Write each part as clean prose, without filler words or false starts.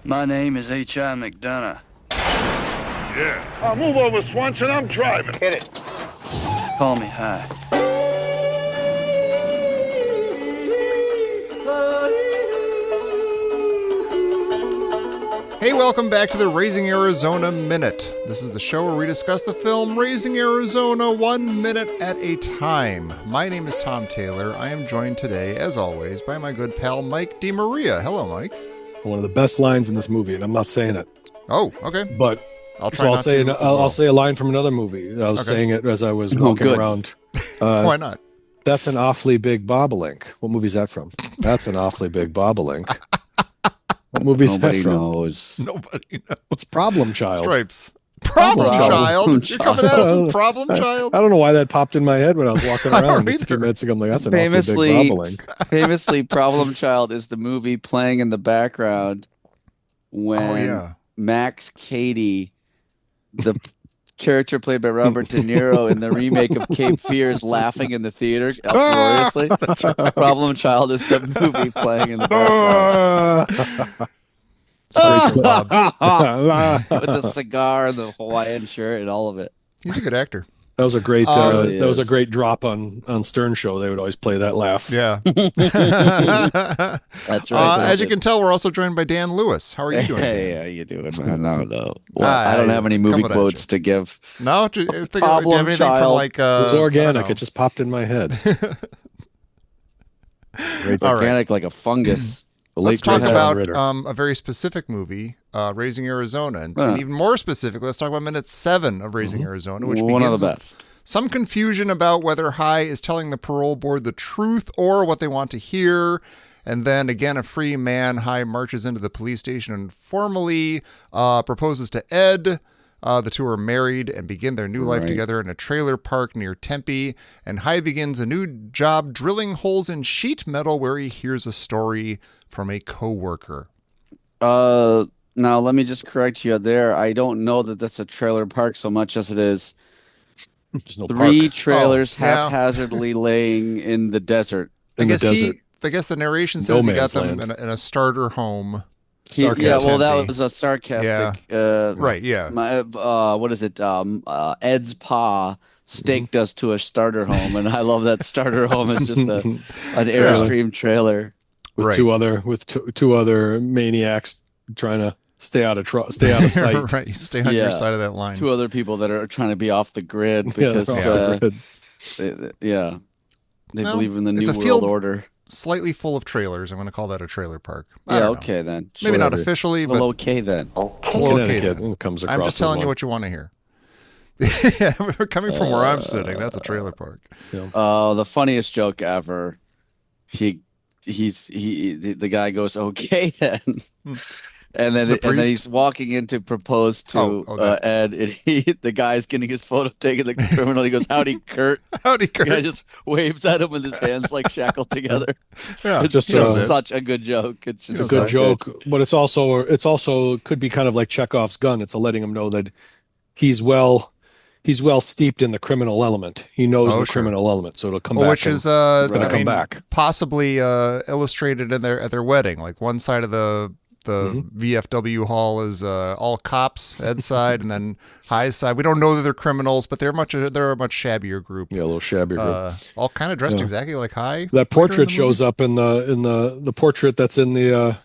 My name is H.I. McDonough. Yeah. Move over, Swanson. I'm driving. Hit it. Call me High. Hey, welcome back to the Raising Arizona Minute. This is the show where we discuss the film Raising Arizona 1 minute at a time. My name is Tom Taylor. I am joined today, as always, by my good pal Mike DeMaria. Hello, Mike. One of the best lines in this movie, and I'm not saying it. Oh, okay. But I'll try not say to. I'll say a line from another movie. I was saying it as I was walking around. Why not? That's an awfully big bobolink. What movie is that from? That's an awfully big bobolink. What movie is that from? Nobody knows. What's Problem Child? Stripes. Problem Child? You're coming at us with Problem Child? I don't know why that popped in my head when I was walking around just a few minutes ago. I'm like, that's an awfully big bobolink. Famously, Problem Child is the movie playing in the background when Max Cady, the character played by Robert De Niro in the remake of Cape Fear, is laughing in the theater uproariously. Right. Problem Child is the movie playing in the background. With the cigar and the Hawaiian shirt and all of it. He's a good actor. That was a great. Really that was a great drop on Stern Show. They would always play that laugh. Yeah. That's right. As you can tell, we're also joined by Dan Lewis. How are you doing? Hey, how you doing, man? No. Well, I don't have any movie quotes to give. No? Do you have anything from like... it was organic. It just popped in my head. Great organic, like a fungus. Let's talk about a very specific movie, Raising Arizona. And even more specifically, let's talk about minute 7 of Raising Arizona, which one begins of the best. with some confusion about whether High is telling the parole board the truth or what they want to hear. And then, again, a free man, High, marches into the police station and formally proposes to Ed. The two are married and begin their new life together in a trailer park near Tempe. And High begins a new job drilling holes in sheet metal where he hears a story from a coworker. Now, let me just correct you there. I don't know that that's a trailer park so much as it is three trailers haphazardly laying in the desert. I guess the narration says he got them in a starter home. That was a sarcastic. Right. Yeah. What is it? Ed's pa staked us to a starter home, and I love that starter home. It's just an Airstream trailer with two other maniacs trying to stay out of sight. Right. Stay on your side of that line. Two other people that are trying to be off the grid because they believe in the new world order. Slightly full of trailers. I'm going to call that a trailer park. Okay then. Maybe not officially, but okay then. Okay then. Comes across. I'm just telling you what you want to hear. Yeah, coming from where I'm sitting, that's a trailer park. Yeah. The funniest joke ever. The guy goes, okay then. And then he's walking in to propose to Ed, and the guy's getting his photo taken. The criminal, he goes, "Howdy, Kurt." Howdy, Kurt. The guy just waves at him with his hands like shackled together. Yeah, it's just such a good joke. It's a good joke, but it's also could be kind of like Chekhov's gun. It's letting him know that he's well steeped in the criminal element. He knows the criminal element, so it'll come back. Which is going to come back, possibly illustrated at their wedding. Like one side of the VFW hall is all cops, Ed's side, and then High's side. We don't know that they're criminals, but they're a much shabbier group. Yeah, a little shabbier group. All kind of dressed exactly like High. That portrait shows up in the portrait that's in the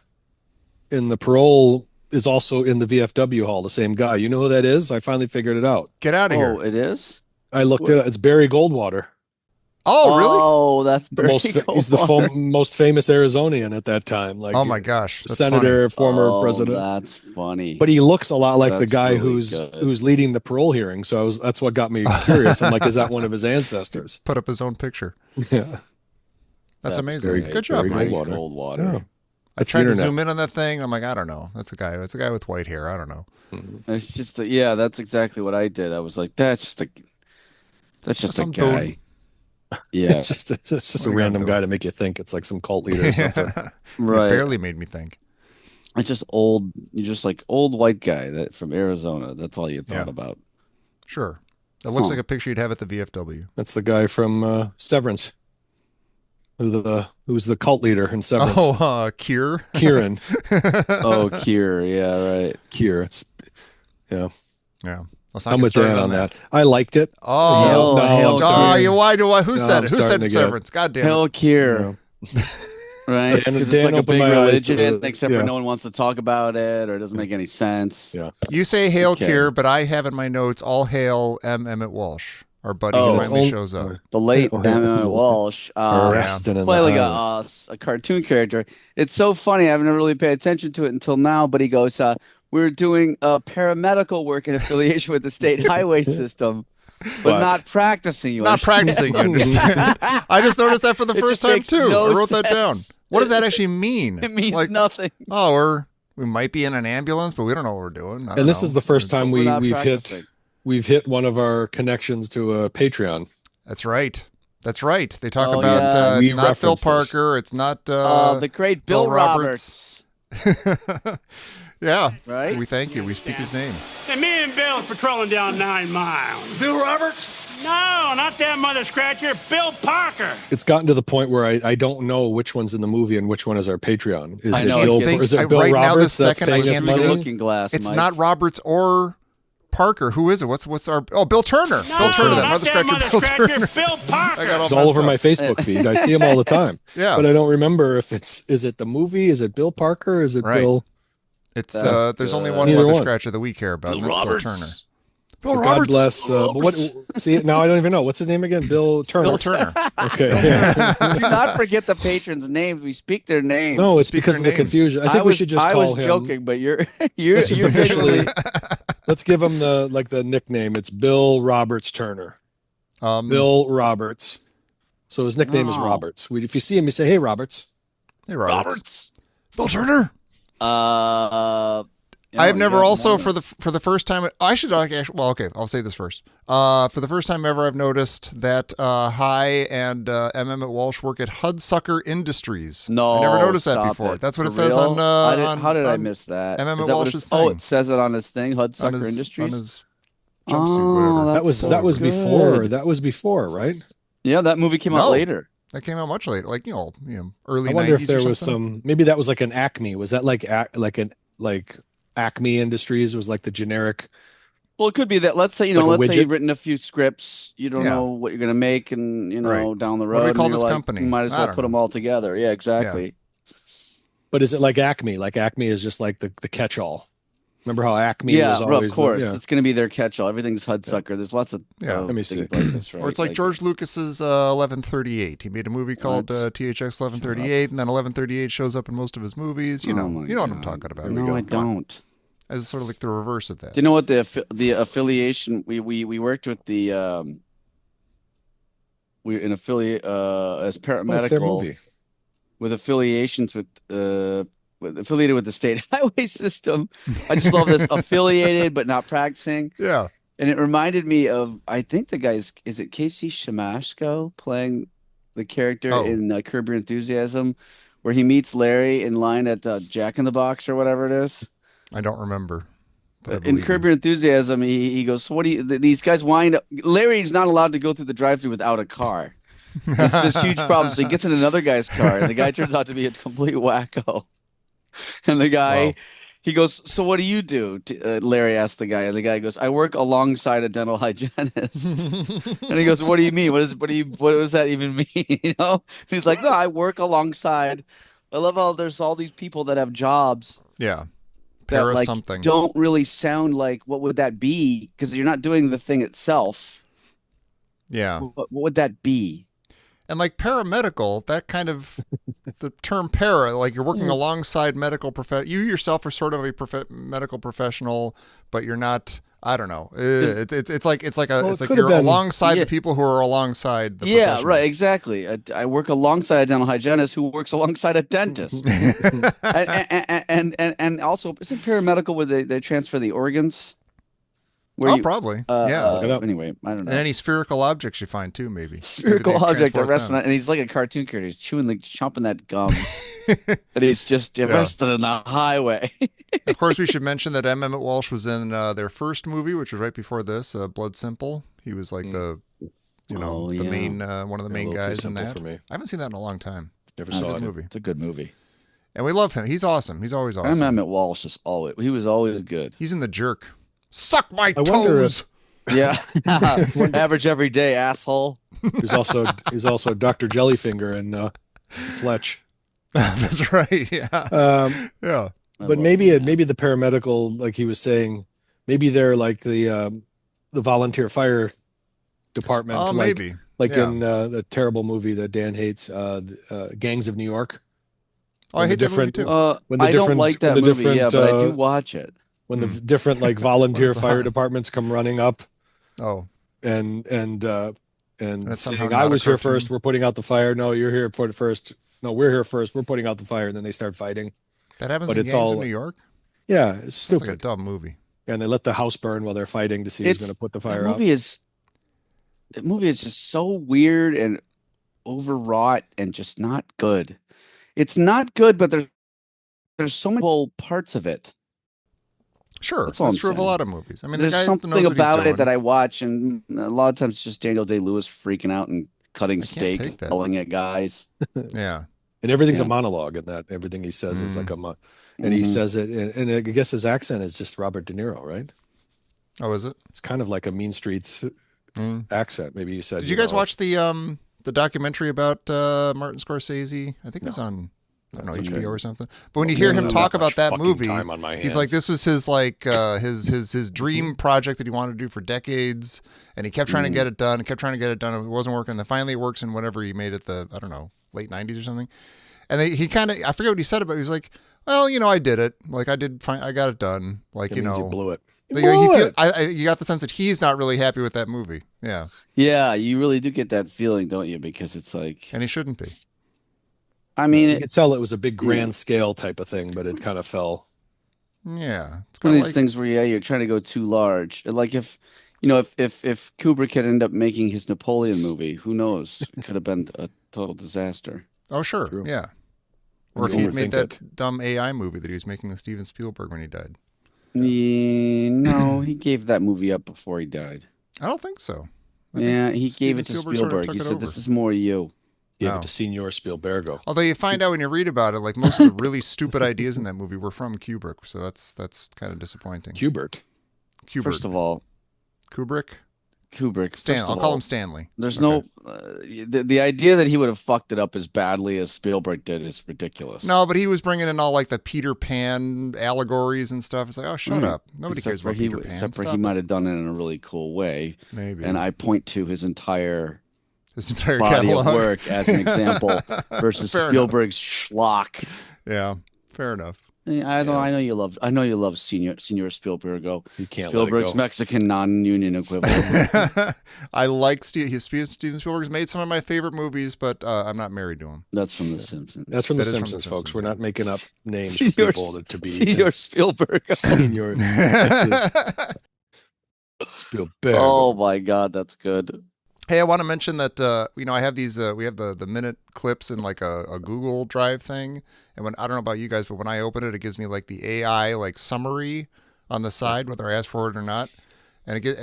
parole is also in the VFW hall. The same guy. You know who that is? I finally figured it out. Get out of here! Oh, it is. I looked it up. It's Barry Goldwater. Oh, really? Oh, that's Barry Goldwater. He's the most famous Arizonian at that time. Like, oh my gosh, that's senator, funny. former president. That's funny. But he looks a lot like the guy who's leading the parole hearing. So that's what got me curious. I'm like, is that one of his ancestors? Put up his own picture. Yeah, that's amazing. Good job, Mike. Goldwater. Yeah. I tried to zoom in on that thing. I'm like, I don't know. That's a guy. That's a guy with white hair. I don't know. It's just that's exactly what I did. I was like, that's just a guy. Dude. Yeah, it's just a random guy to make you think it's like some cult leader or something. Right. It barely made me think. It's just old. You're just like old white guy that from Arizona. That's all you thought about. Sure. It looks like a picture you'd have at the VFW. That's the guy from Severance. who's the cult leader in Severance. Kier. Kieran. Oh, Kier. Yeah, right. Kier. It's yeah. Yeah. Let's not I'm get with Dan started on that. I liked it. Oh, Hail why do I? Who said it? Who said Severance? God damn it. Hell, Kier. Right? Dan- Because it's Dan like a opened big my eyes to religion, the- except yeah. for no one wants to talk about it, or it doesn't make any sense. Yeah. You say Hail Okay. Kier, but I have in my notes, all hail M. Emmett Walsh. Our buddy Oh. who finally shows up. The late Oh, Emma Walsh. Arrested in Play the like highway. a cartoon character. It's so funny. I've never really paid attention to it until now. But he goes, "We're doing paramedical work in affiliation with the state highway system, but What? not practicing." You Not understand? practicing, you understand? I just noticed that for the It first just time, makes too. no I wrote that down. sense. What does that actually mean? It means like, nothing. oh, we might be in an ambulance, but we don't know what we're doing. I don't And this know. is the first time We're not we've practicing. hit one of our connections to a Patreon. That's right. That's right. They talk Oh, about yeah. We it's not Phil referenced this. Parker. It's not The great Bill Roberts. Yeah. Right? We thank you. We speak his name. And me and Bill are patrolling down 9 Mile. Bill Roberts? No, not that mother scratcher, Bill Parker. It's gotten to the point where I don't know which one's in the movie and which one is our Patreon. Is I it know, Bill, I think- is it Bill right now, the Roberts that's second I paying us can't Give me think the of money? looking glass, It's Mike. not Roberts or Parker. Who is it? What's our? Oh, Bill Turner. No, Bill Turner. That not mother that scratcher. mother Bill scratcher, Turner. Bill Parker. I got It's all over my messed Facebook feed. I see him all the time. Yeah. But I don't remember if is it the movie? Is it Bill Parker? Is it Right. Bill? It's That's there's only good. one Neither mother one. scratcher that we care about, and that's Bill Turner. Bill God Roberts. bless. But what? See, now I don't even know. What's his name again? Bill Turner. Bill Turner. Okay. Yeah. Do not forget the patrons' names. We speak their names. No, it's Speak because of their the names. confusion. I think we should just I call was him. joking, but you're Let's just you're officially. genuinely- Let's give him the nickname. It's Bill Roberts Turner. Bill Roberts. So his nickname is Oh. Roberts. If you see him, you say, "Hey, Roberts." Hey, Roberts. Bill Turner. You I have know, never you guys also know for the first time. I should actually. Well, okay. I'll say this first. For the first time ever, I've noticed that High and M. Emmett Walsh work at Hudsucker Industries. No, I never noticed that stop before. it. That's what For it says real? on. How did I on miss that? M. Emmett Is that what Walsh's it's- Oh, thing. it says it on his thing, on Hudsucker his, Industries. on his jumpsuit, whatever. Oh, That was so before. good. That was before, right? Yeah, that movie came out No. later. That came out much later, like early. I wonder 90s if there or was something. some. Maybe that was like an Acme. Was that like Acme Industries was like the generic? Well, it could be that. Let's say It's like a let's say widget. you've written a few scripts. You don't Yeah. know what you're going to make, and Right. down the road. What do we and call you're this like, company? You might as I well don't put them know. all together. Yeah, exactly. But is it like Acme? Like Acme is just like the catch-all. Remember how Acme Yeah, was always of course. yeah. It's going to be their catch-all. Everything Hudsucker. There's lots of Yeah. Let me things see. like this, right? Or it's like George Lucas's 1138. He made a movie called THX 1138, and then 1138 shows up in most of his movies. You Oh know, my you know what I'm God. talking about. No, I don't. As sort of like the reverse of that. Do you know what the affiliation? We worked with the we an affiliate as paramedical What's their movie? with affiliations with affiliated with the state highway system. I just love this affiliated but not practicing. Yeah. And it reminded me of, I think the guy's, is it Casey Shamashko playing the character Oh. in Curb Your Enthusiasm, where he meets Larry in line at Jack in the Box or whatever it is. I don't remember. but I In believe Curb you. Your Enthusiasm, he goes, so what do you, these guys wind up, Larry's not allowed to go through the drive-thru without a car. It's this huge problem. So he gets in another guy's car, and the guy turns out to be a complete wacko. And the guy, Wow. he goes, so what do you do? Larry asks the guy, and the guy goes, I work alongside a dental hygienist. And he goes, what do you mean? What does that even mean? You know? And he's like, no, I work alongside. I love how there's all these people that have jobs Yeah. that Para like something. don't really sound like what would that be? Because you're not doing the thing itself. Yeah. What would that be? And like paramedical, that kind of the term para, like you're working alongside medical you yourself are sort of a medical professional, but you're not. I don't know. It's like Well, it could you're have been- alongside Yeah. the people who are alongside the Yeah, professionals. right, exactly. I work alongside a dental hygienist who works alongside a dentist. and also, isn't paramedical where they transfer the organs? Oh, probably. Yeah. Look it up. Anyway, I don't know. And any spherical objects you find too, maybe. Spherical Maybe they object transport arrested, them. and he's like a cartoon character. He's chomping that gum, and he's just arrested on the highway. Of course, we should mention that M. Emmett Walsh was in their first movie, which was right before this, Blood Simple. He was like the You know, Oh, the yeah. main one of the main A little too guys in simple that. for me. I haven't seen that in a long time. Never That's saw a it. good movie. It's a good movie. And we love him. He's awesome. He's always awesome. Emmett Walsh is he was always good. He's in The Jerk. Suck my I wonder toes. Yeah. Average everyday asshole. He's also Dr. Jellyfinger and Fletch. That's right. Yeah. Yeah. But maybe the paramedical, like he was saying, maybe they're like the volunteer fire department. Oh, like, maybe. Like Yeah. in the terrible movie that Dan hates, Gangs of New York. Oh, I hate that movie too. I don't like that movie, yeah, but I do watch it. When the different like volunteer fire departments come running up. Oh. And That's somehow saying, not I a was here cartoon. first, we're putting out the fire. No, you're here for the first. No, we're here first, we're putting out the fire. And then they start fighting. That happens But in it's Gangs all of New York? Yeah, it's It's stupid. like a dumb movie. And they let the house burn while they're fighting to see who's going to put the fire out. The movie is just so weird and overwrought and just not good. It's not good, but there's so many cool parts of it. Sure, That's all that's I'm true of a saying. lot of movies. I mean, There's the guy something knows what he's about it doing. that I watch, and a lot of times it's just Daniel Day-Lewis freaking out and cutting take steak, that. yelling at guys. Yeah. And everything's Yeah. a monologue in that. Everything he says is like and he Mhm. says it, and I guess his accent is just Robert De Niro, right? Oh, is it? It's kind of like a Mean Streets accent. Maybe you said. Did you guys watch the documentary about Martin Scorsese? I think it was on I don't know, That's HBO okay. or something. But when you hear him talk about that movie, time on my he's like, hands. this was his like his dream project that he wanted to do for decades, and he kept trying to get it done, kept trying to get it done, and it wasn't working. Then finally it works in whatever he made it I don't know, late 90s or something. And he kind of, I forget what he said about it. He was like, well, you know, I did it. Like I did fine. I got it done. Like, That you means know, you blew it. you got the sense that he's not really happy with that movie. Yeah. Yeah, you really do get that feeling, don't you? Because it's like, And he shouldn't be. I mean, You could tell it was a big grand scale type of thing, but it kind of fell. Yeah. It's one kind of of these like, things where you're trying to go too large. Like if if Kubrick had ended up making his Napoleon movie, who knows? It could have been a total disaster. oh, sure. True. Yeah. Or if You he had made overthink that dumb AI movie that he was making with Steven Spielberg when he died. Yeah, no, he gave that movie up before he died. I don't think so. I think Yeah, he gave Steven it to Spielberg sort of Spielberg. took He it said, over. "This is more you." Gave No. it to Senor Spielbergo. Although you find out when you read about it, like most of the really stupid ideas in that movie were from Kubrick, so that's kind of disappointing. Hubert. Kubrick. First of all, Kubrick. Kubrick. Stan. First I'll of call all, him Stanley. there's Okay. no the idea that he would have fucked it up as badly as Spielberg did is ridiculous. No, but he was bringing in all like the Peter Pan allegories and stuff. It's like, oh, shut up. Nobody Except cares for about Peter Pan. Except for Stop he it. might have done it in a really cool way. Maybe. And I point to his entire His entire body catalog. of work as an example versus Fair Spielberg's schlock. Yeah, fair enough. I know you love Senor Spielbergo. You can't let it Spielberg's go. Mexican non-union equivalent. I like Steven Spielberg's made some of my favorite movies, but I'm not married to him. That's from The Simpsons. That's from The That is from The Simpsons, folks. Simpsons, We're yeah. not making up names Senor, for people to be. Senor Spielberg. Senior. That's his Spielberg. Oh my God, that's good. Hey, I want to mention that I have these. We have the minute clips in like a Google Drive thing, and when I don't know about you guys, but when I open it, it gives me like the AI like summary on the side, whether I ask for it or not, and it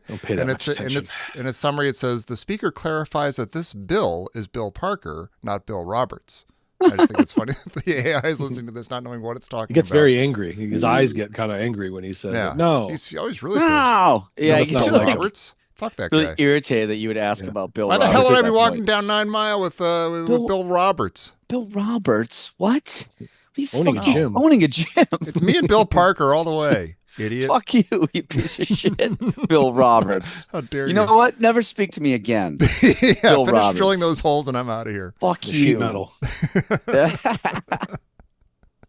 Don't pay that much attention. in its summary it says the speaker clarifies that this Bill is Bill Parker, not Bill Roberts. I just think it's funny that the AI is listening to this, not knowing what it's talking about. He gets very angry. His eyes get kind of angry when he says yeah. it. No. He's always really pissed. Wow. Yeah, that's he's not Bill like him. Roberts. Fuck that really guy. irritated that you would ask about Bill Why the Roberts. hell would I at be that walking point. down 9 Mile with Bill Roberts? Bill Roberts? What? Owning a gym. Owning a gym. It's me and Bill Parker all the way, idiot. Fuck you, you piece of shit. Bill Roberts. How dare You you? know what? Never speak to me again. Yeah, Bill finish Roberts. drilling those holes and I'm out of here. Fuck The you. sheet metal.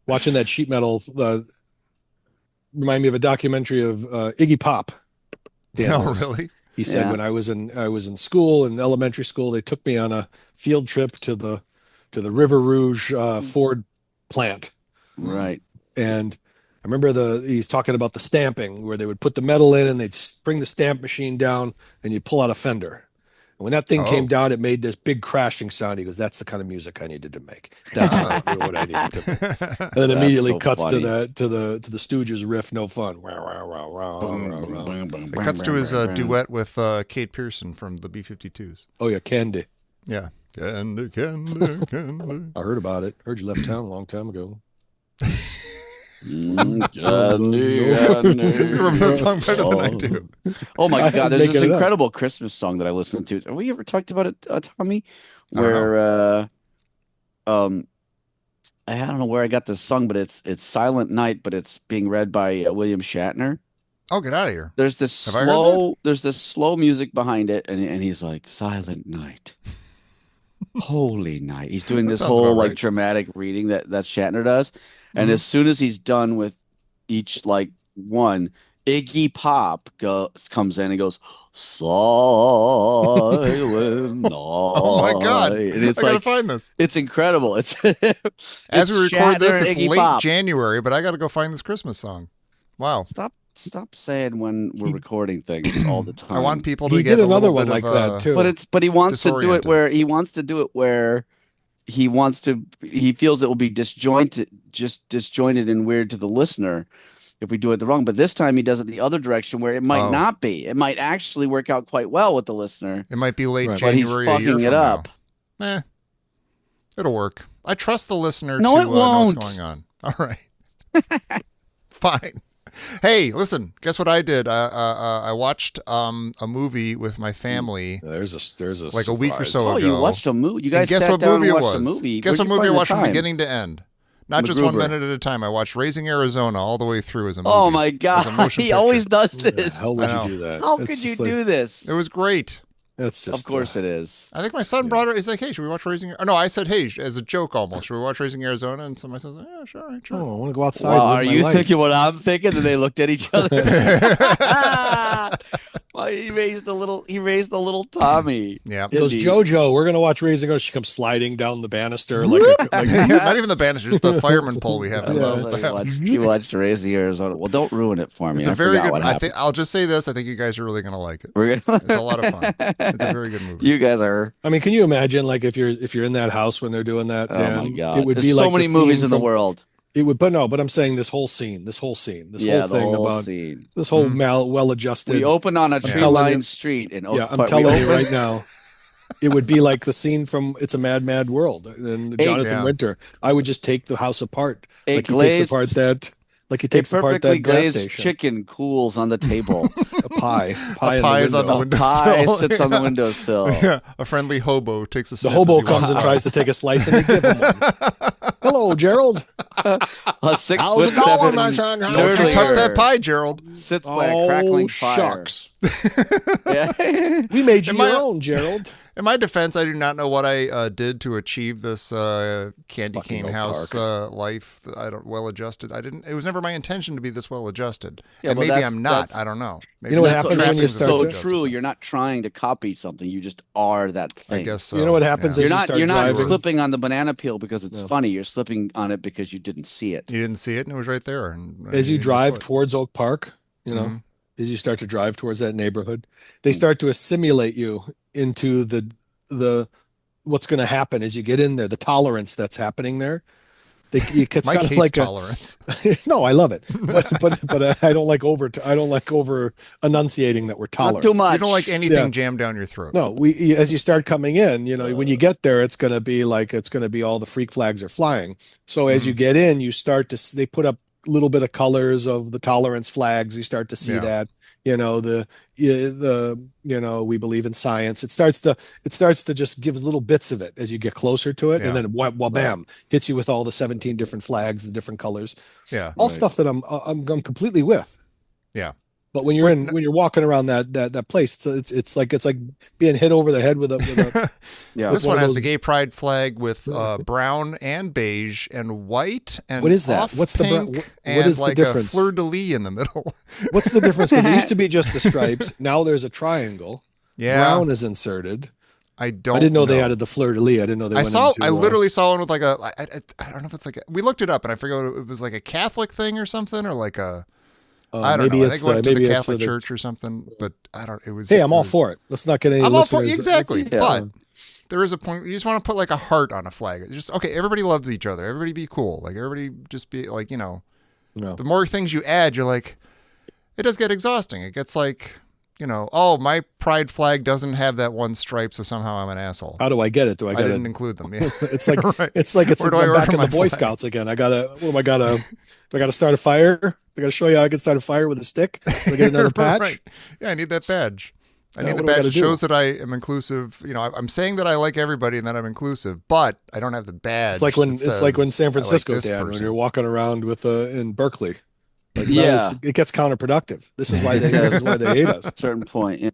Watching that sheet metal remind me of a documentary of Iggy Pop. Dan No, Lewis. really? He said Yeah. when I was in school, in elementary school, they took me on a field trip to the River Rouge Ford plant. Right. And I remember he's talking about the stamping where they would put the metal in and they'd bring the stamp machine down and you pull out a fender. When that thing Oh. came down, it made this big crashing sound. He goes, "That's the kind of music I needed to make. That's what I needed to make." And then immediately so cuts funny. to the Stooges riff, "No Fun." It cuts to his duet with Kate Pearson from the B-52s. Oh yeah, Candy. Yeah. Candy, candy, candy. I heard about it. Heard you left town a long time ago. You remember that song better than I do. Oh my I God! had to There's make this it up. incredible Christmas song that I listened to. Have we ever talked about it, Tommy? I don't Where I don't know where I got this song, but it's Silent Night, but it's being read by William Shatner. Oh, get out of here. There's this Have I heard slow music behind it, and he's like, "Silent Night, Holy Night." He's doing That this sounds whole about like right. dramatic reading that Shatner does, and Mhm. as soon as he's done with each like one, Iggy Pop comes in and goes, "Silent Night." Oh my God. And it's I gotta like find this. it's incredible. It's As we record this, Shatner and it's Iggy late Pop. January, but I gotta go find this Christmas song. Wow. Stop saying when we're recording things all the time. I want people to He get did a another little one bit like of, that too. But he wants to do it disoriented. where he feels it will be disjointed and weird to the listener if we do it the wrong. But this time he does it the other direction where it might Oh. not be. It might actually work out quite well with the listener. It might be late Right. But he's January. a year fucking it from up. now. It'll work. I trust the listener No, to it know won't. what's going on. All right. Fine. Hey, listen. Guess what I did? I watched a movie with my family There's a like a week or surprise. so Oh, ago. you watched a movie? You And guys guess sat what down movie and it watched was? a movie? Guess Where'd what you movie I find the watched from time? beginning to end? Not just 1 MacGruber. minute at a time. I watched Raising Arizona all the way through as a movie. Oh my as a God. motion He picture. always does How the this. hell would I know. you do that? How It's could you just like- do this? It was great. That's just Of course it is. I think my son brought it. He's like, "Hey, should we watch Raising?" Oh, no, I said, "Hey," as a joke almost. Should we watch Raising Arizona? And so my son's like, "Yeah, sure, all right, sure." Oh, I want to go outside. Wow, and live are my you life. thinking what I'm thinking? And they looked at each other. Well, he raised a little Tommy. Yeah. He goes, Indeed. "JoJo, we're gonna watch Raising Arizona." She comes sliding down the banister like Not even the banister, just the fireman pole we have. I in the love that house. you watched Raising Arizona. Well, don't ruin it for me. It's a I very forgot good. what I think happened. I'll just say this. I think you guys are really gonna like it. We're gonna... It's a lot of fun. It's a very good movie. You guys are. I mean, can you imagine like if you're in that house when they're doing that? Oh Dan, my God! It would There's be so like many the movies scene in the from- world. It would, but I'm saying this whole scene, this whole thing The whole about scene. this whole well-adjusted. We open on a telling tree-lined you- street in Yeah, Oak I'm Park. telling We you open- right now, it would be like the scene from "It's a Mad, Mad World" and Jonathan Yeah. Winter. I would just take the house apart, A like he glazed- takes apart that, like he A takes apart perfectly that gas glazed station. chicken cools on the table. A pie A in pie the is on the window. A pie windowsill. sits on the windowsill. Yeah, a friendly hobo takes a The sniff hobo as he comes walks and by. tries to take a slice, and they give him one. Hello, Gerald. A How's 6'7" it going, my son? Don't you nerdlinger touch that pie, Gerald. sits by a crackling fire. shucks. Yeah. We made you Am I- your own, Gerald. In my defense, I do not know what I did to achieve this candy Fucking cane Oak house Park. life. I don't well adjusted. I didn't. It was never my intention to be this well adjusted. Yeah, and well, maybe that's- I'm not. that's- I don't know. Maybe You know what that's happens when you trappings start of so to- adjusted. true. You're not trying to copy something. You just are that thing. I guess so. You know what happens Yeah. is You're you not. start You're not driving. slipping on the banana peel because it's No. funny. You're slipping on it because you didn't see it. You didn't see it, and it was right there. And As you didn't drive go for it. towards Oak Park, you know, as you start to drive towards that neighborhood, they start to assimilate you into the what's going to happen as you get in there, the tolerance that's happening there. It's Mike kind of hates like tolerance. no, I love it, but I don't like over enunciating that we're Not tolerant. too much. You don't like anything Yeah. jammed down your throat. No, as you start coming in, you know, when you get there, it's going to be all the freak flags are flying. So as you get in, you start to they put up a little bit of colors of the tolerance flags. You start to see Yeah. that, you know, the you know, we believe in science. It starts to just give little bits of it as you get closer to it, Yeah. and then bam, hits you with all the 17 different flags, the different colors, Yeah. all stuff that I'm completely with. Yeah. But when you're walking around that place, it's like being hit over the head with a Yeah. This one one of has those- the gay pride flag with brown and beige and white and What is that? off What's the bra- pink what and is the like difference? a fleur de lis in the middle. What's the difference? Because it used to be just the stripes. Now there's a triangle. Yeah, Brown is inserted. I don't. I didn't know they added the fleur de lis. I didn't know they. I went saw. into, I literally saw one with like a. I don't know if it's like. We looked it up and I forget. It was like a Catholic thing or something, or like a. I don't maybe know. I it's think it went to maybe the it's Catholic Church or something, but I don't. It was. Hey, I'm it all was, for it. Let's not get any I'm all for listeners. exactly, Yeah. but there is a point. You just want to put like a heart on a flag. It's just okay. Everybody loves each other. Everybody be cool. Like everybody just be like No. The more things you add, you're like, it does get exhausting. It gets like oh, my pride flag doesn't have that one stripe, so somehow I'm an asshole. How do I get it? Do I I get didn't it? include them. Yeah. It's like Right. it's like Where do I I'm order back in my the Boy flag? Scouts again. Do I gotta start a fire? I gotta show you how I can start a fire with a stick. Do I get another patch? Right. Yeah, I need that badge. I need what the do I badge gotta that do? shows that I am inclusive. I'm saying that I like everybody and that I'm inclusive, but I don't have the badge. It's like when that San says, Francisco, I like this Dan, when person. you're walking around with in Berkeley. Like, Yeah. it gets counterproductive. This is why they hate us. Certain point. Yeah.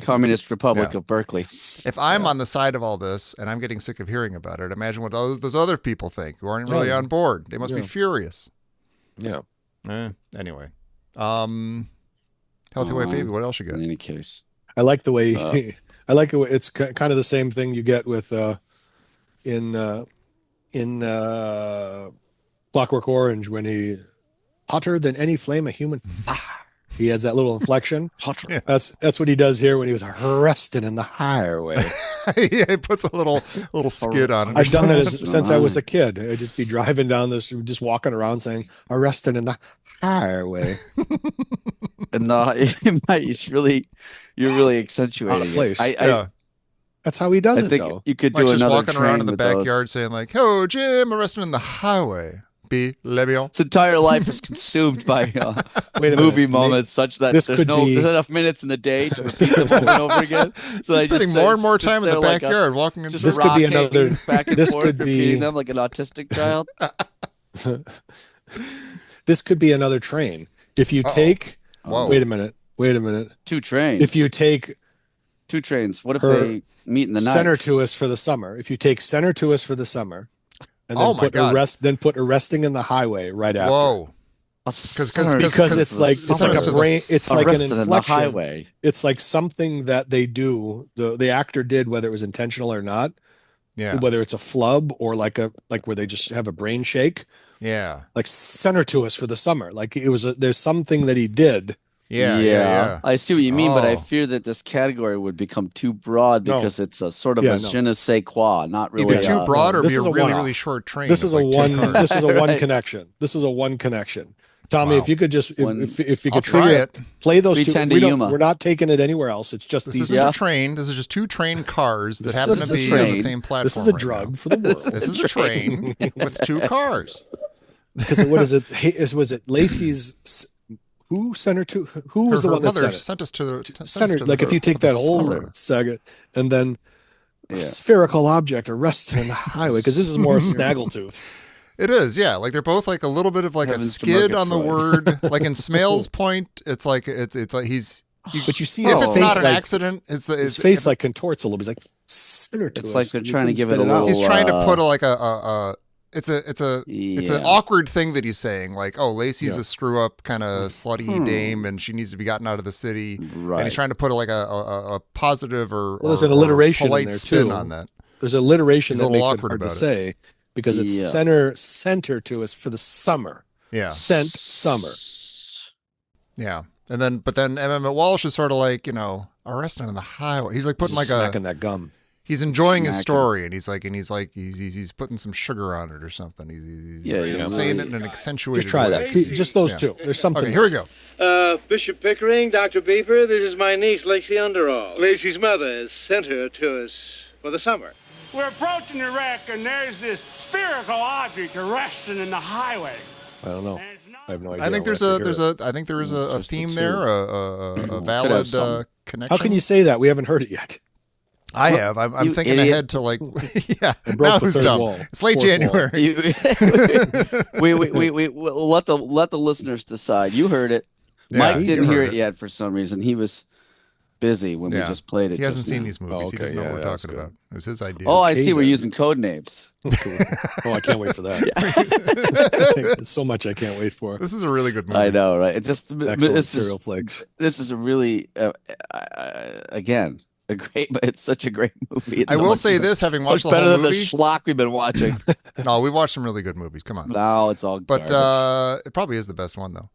Communist Republic Yeah. of Berkeley. If I'm on the side of all this and I'm getting sick of hearing about it, imagine what those other people think who aren't really Right. on board. They must be furious. Yeah. Anyway, healthy white baby. What else you got? In any case, I like the way it's kind of the same thing you get with in Clockwork Orange when he hotter than any flame of human fire. He has that little inflection. hotter. That's what he does here when he was arrested in the highway. Yeah, he puts a little skid on it. I've done that something. since I was a kid. I'd just be driving down this, just walking around saying arrested in the highway. And you're really accentuating Out of place. it. That's how he does I it, think though. you could do Like just another walking around train in the with those. backyard saying like, "Oh, Jim, arrested in the highway." Be Lebion. His entire life is consumed by Wait a movie minute. moments such that This there's could be- there's enough minutes in the day to repeat them over and over again. So He's they just spending more and more sit time in the there like backyard walking in just This could be rocking another- back and this forth, could be- repeating them like an autistic child. This could be another train. If you take, Whoa. wait a minute. 2 trains. If you take 2 trains. What if Her they meet in the night? Center to us for the summer, if you take Center to us for the summer, and then Oh my put God. put arresting in the highway right after. Whoa. Because Because it's like Summer's a brain. It's like an arrested in the inflection. highway. It's like something that they do. The actor did, whether it was intentional or not. Yeah. Whether it's a flub or like where they just have a brain shake. Yeah. Like Center to us for the summer. Like there's something that he did. Yeah. I see what you mean, but I Oh. fear that this category would become too broad No. because it's a sort of Yeah, a no. je ne sais quoi, not really. Either too broad or this be is a a really, one-off. really short train. This is with a like two one. cars. This is a one Right. connection. This is a one connection. Tommy, Wow. if you could just One- if you I'll could try figure it. play those two. Pretend We to don't, Yuma. we're not taking it anywhere else. It's just This these. isn't a train. This is just 2 train cars that This happen is to a be on the train. same platform. This is a right drug now. for the world. This is a train with 2 cars. Because what is it? Was it Lacey's? Who sent her to? Who was the Her one that mother sent it? sent us to the Center. Like if you take that whole summer. saga and then Yeah. spherical object arrested in the highway, because this is more snaggletooth. It is, yeah. Like they're both like a little bit of like a Heavens to skid on the Murgatroyd. word. Like in Smale's point, it's like it's like he's. But you see If his it's face not an like accident, it's his face like contorts a little. He's like center to It's us. like they're You trying to couldn't give it spit a out. little- he's trying to put it's an Yeah. awkward thing that he's saying, like, oh, Lacey's Yeah. a screw up kind of slutty dame and she needs to be gotten out of the city. Right. And he's trying to put like a positive or, Well, there's or- an alliteration or in polite there, spin too. on that. There's alliteration He's a that little makes it awkward hard to about it. say because it's Yeah. center to us for the summer. Yeah. Sent summer. Yeah. And then, but then Emmett Walsh is sort of like, arrested on the highway. He's like putting Just like smacking that gum. he's enjoying his Smacking. story and he's putting some sugar on it or something. He's Yeah. saying it in an accentuated Just try way. that. See, just those Yeah. two. There's something. Okay, here we go. Bishop Pickering, Dr. Beaver, this is my niece, Lacey Underall. Lacey's mother has sent her to us for the summer. We're approaching the wreck, and there's this spherical object arresting in the highway. I don't know. And it's not I have no idea. I think I'll have to hear it. I think there is a Just the theme two. there, a valid some. connection. How can you say that? We haven't heard it yet. I have. I'm You thinking idiot. ahead to like, yeah. broke Now the who's third dumb? wall. It's late Fourth wall. January. we we'll let the listeners decide. You heard it. Yeah, Mike you didn't hear heard it yet for some reason. He was busy when we Yeah. just played it. He hasn't just seen now. these movies. Oh, He doesn't okay, know yeah, what we're that's talking good. about. It was his idea. Oh, I Okay, see. We're then. using code names. Oh, I can't wait for that. There's so much I can't wait for. This is a really good movie. I know, right? It's just Excellent it's cereal just, flakes. this is a really again It's such a great movie. It's I so will much say better- this, having much watched the better whole than the movie. schlock we've been watching. No, we watched some really good movies. Come on. No, it's all But garbage. it probably is the best one though.